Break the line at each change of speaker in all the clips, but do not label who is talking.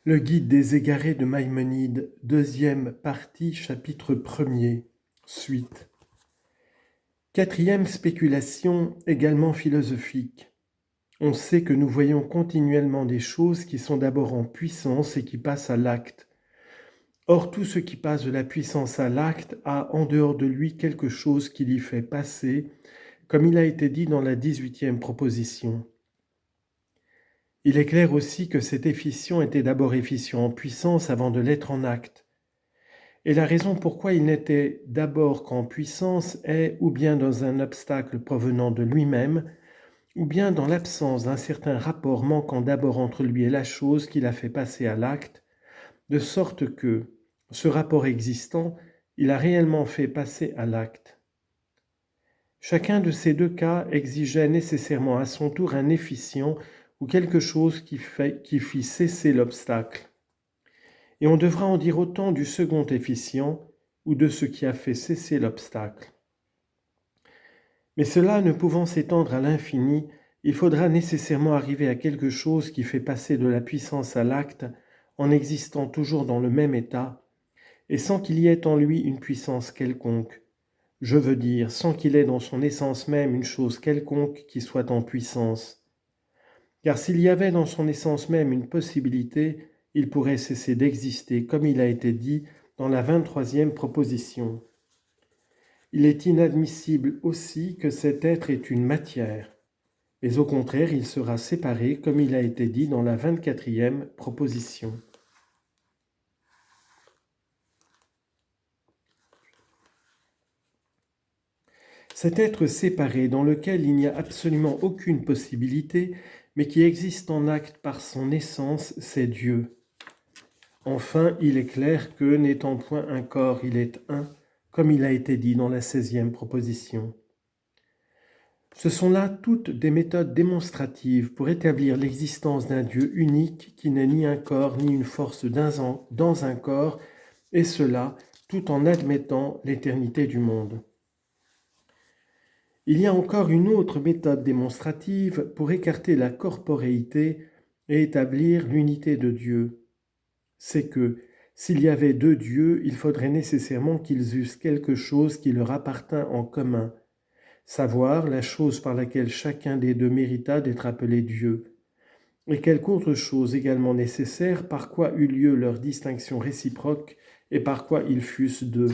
Le guide des égarés de Maïmonide, deuxième partie, chapitre 1er, suite. Quatrième spéculation, également philosophique. On sait que nous voyons continuellement des choses qui sont d'abord en puissance et qui passent à l'acte. Or, tout ce qui passe de la puissance à l'acte a en dehors de lui quelque chose qui l'y fait passer, comme il a été dit dans la 18e proposition. Il est clair aussi que cet efficient était d'abord efficient en puissance avant de l'être en acte. Et la raison pourquoi il n'était d'abord qu'en puissance est ou bien dans un obstacle provenant de lui-même, ou bien dans l'absence d'un certain rapport manquant d'abord entre lui et la chose qui l'a fait passer à l'acte, de sorte que, ce rapport existant, il a réellement fait passer à l'acte. Chacun de ces deux cas exigeait nécessairement à son tour un efficient ou quelque chose qui fit cesser l'obstacle. Et on devra en dire autant du second efficient ou de ce qui a fait cesser l'obstacle. Mais cela ne pouvant s'étendre à l'infini, il faudra nécessairement arriver à quelque chose qui fait passer de la puissance à l'acte en existant toujours dans le même état, et sans qu'il y ait en lui une puissance quelconque. Je veux dire, sans qu'il ait dans son essence même une chose quelconque qui soit en puissance. Car s'il y avait dans son essence même une possibilité, il pourrait cesser d'exister, comme il a été dit dans la 23e proposition. Il est inadmissible aussi que cet être ait une matière, mais au contraire, il sera séparé, comme il a été dit dans la 24e proposition. Cet être séparé, dans lequel il n'y a absolument aucune possibilité, mais qui existe en acte par son essence, c'est Dieu. Enfin, il est clair que, n'étant point un corps, il est un, comme il a été dit dans la 16e proposition. Ce sont là toutes des méthodes démonstratives pour établir l'existence d'un Dieu unique qui n'est ni un corps ni une force dans un corps, et cela tout en admettant l'éternité du monde. Il y a encore une autre méthode démonstrative pour écarter la corporéité et établir l'unité de Dieu. C'est que, s'il y avait deux dieux, il faudrait nécessairement qu'ils eussent quelque chose qui leur appartint en commun, savoir la chose par laquelle chacun des deux mérita d'être appelé Dieu, et quelque autre chose également nécessaire par quoi eut lieu leur distinction réciproque et par quoi ils fussent deux.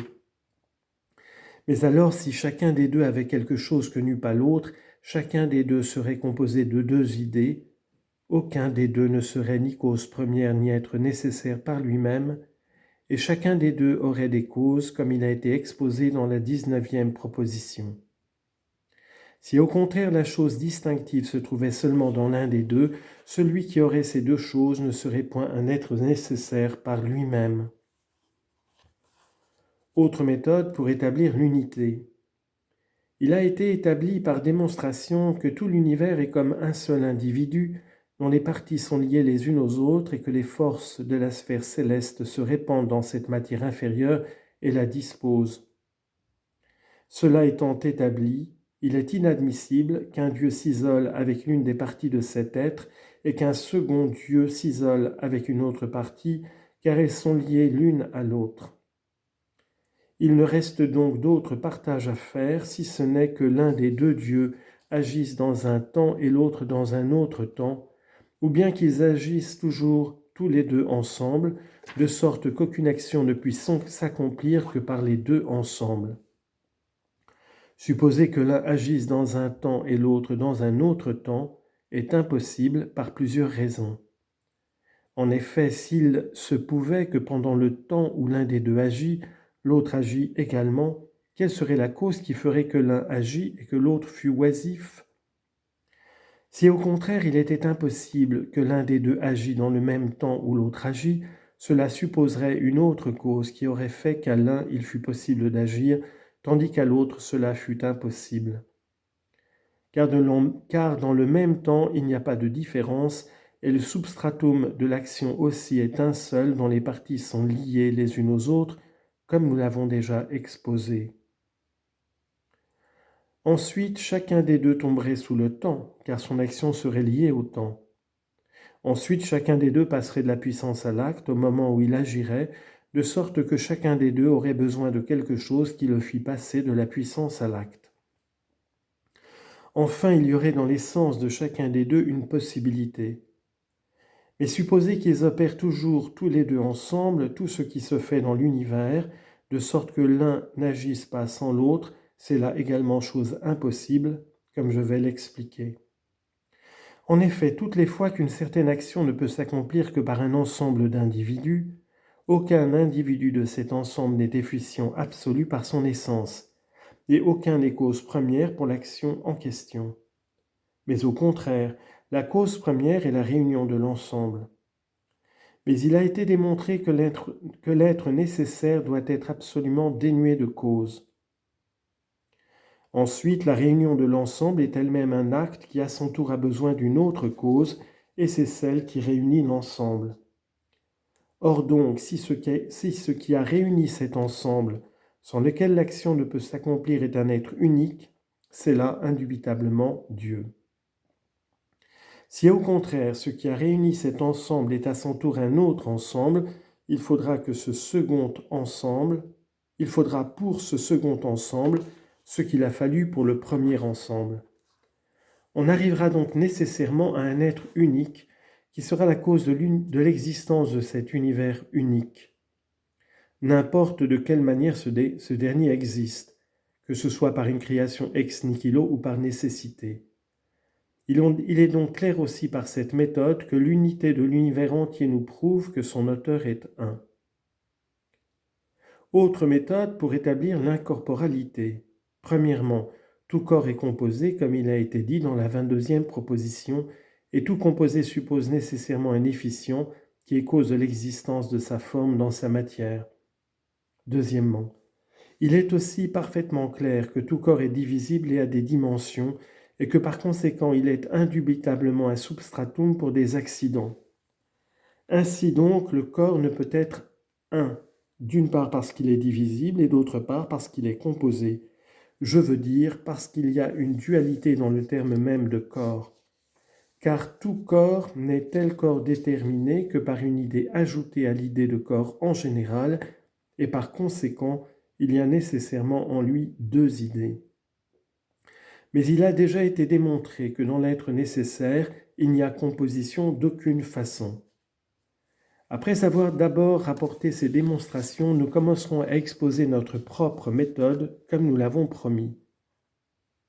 Mais alors, si chacun des deux avait quelque chose que n'eût pas l'autre, chacun des deux serait composé de deux idées, aucun des deux ne serait ni cause première ni être nécessaire par lui-même, et chacun des deux aurait des causes comme il a été exposé dans la 19e proposition. Si au contraire la chose distinctive se trouvait seulement dans l'un des deux, celui qui aurait ces deux choses ne serait point un être nécessaire par lui-même. Autre méthode pour établir l'unité. Il a été établi par démonstration que tout l'univers est comme un seul individu dont les parties sont liées les unes aux autres et que les forces de la sphère céleste se répandent dans cette matière inférieure et la disposent. Cela étant établi, il est inadmissible qu'un Dieu s'isole avec l'une des parties de cet être et qu'un second Dieu s'isole avec une autre partie, car elles sont liées l'une à l'autre. Il ne reste donc d'autre partage à faire si ce n'est que l'un des deux dieux agisse dans un temps et l'autre dans un autre temps, ou bien qu'ils agissent toujours tous les deux ensemble, de sorte qu'aucune action ne puisse s'accomplir que par les deux ensemble. Supposer que l'un agisse dans un temps et l'autre dans un autre temps est impossible par plusieurs raisons. En effet, s'il se pouvait que pendant le temps où l'un des deux agit, l'autre agit également, quelle serait la cause qui ferait que l'un agit et que l'autre fût oisif ? Si au contraire il était impossible que l'un des deux agit dans le même temps où l'autre agit, cela supposerait une autre cause qui aurait fait qu'à l'un il fût possible d'agir, tandis qu'à l'autre cela fut impossible. Car dans le même temps il n'y a pas de différence, et le substratum de l'action aussi est un seul dont les parties sont liées les unes aux autres, comme nous l'avons déjà exposé. Ensuite, chacun des deux tomberait sous le temps, car son action serait liée au temps. Ensuite, chacun des deux passerait de la puissance à l'acte au moment où il agirait, de sorte que chacun des deux aurait besoin de quelque chose qui le fit passer de la puissance à l'acte. Enfin, il y aurait dans l'essence de chacun des deux une possibilité. Mais supposez qu'ils opèrent toujours tous les deux ensemble tout ce qui se fait dans l'univers, de sorte que l'un n'agisse pas sans l'autre, c'est là également chose impossible, comme je vais l'expliquer. En effet, toutes les fois qu'une certaine action ne peut s'accomplir que par un ensemble d'individus, aucun individu de cet ensemble n'est efficient absolu par son essence, et aucun n'est cause première pour l'action en question. Mais au contraire, la cause première est la réunion de l'ensemble. Mais il a été démontré que l'être nécessaire doit être absolument dénué de cause. Ensuite, la réunion de l'ensemble est elle-même un acte qui à son tour a besoin d'une autre cause, et c'est celle qui réunit l'ensemble. Or donc, si ce qui a réuni cet ensemble, sans lequel l'action ne peut s'accomplir, est un être unique, c'est là indubitablement Dieu. Si au contraire, ce qui a réuni cet ensemble est à son tour un autre ensemble, il faudra pour ce second ensemble ce qu'il a fallu pour le premier ensemble. On arrivera donc nécessairement à un être unique qui sera la cause de l'existence de cet univers unique. N'importe de quelle manière ce dernier existe, que ce soit par une création ex nihilo ou par nécessité. Il est donc clair aussi par cette méthode que l'unité de l'univers entier nous prouve que son auteur est un. Autre méthode pour établir l'incorporalité. Premièrement, tout corps est composé, comme il a été dit dans la 22e proposition, et tout composé suppose nécessairement un efficient qui est cause de l'existence de sa forme dans sa matière. Deuxièmement, il est aussi parfaitement clair que tout corps est divisible et a des dimensions, et que par conséquent il est indubitablement un substratum pour des accidents. Ainsi donc, le corps ne peut être un, d'une part parce qu'il est divisible et d'autre part parce qu'il est composé. Je veux dire parce qu'il y a une dualité dans le terme même de corps. Car tout corps n'est tel corps déterminé que par une idée ajoutée à l'idée de corps en général, et par conséquent, il y a nécessairement en lui deux idées. Mais il a déjà été démontré que dans l'être nécessaire, il n'y a composition d'aucune façon. Après avoir d'abord rapporté ces démonstrations, nous commencerons à exposer notre propre méthode comme nous l'avons promis.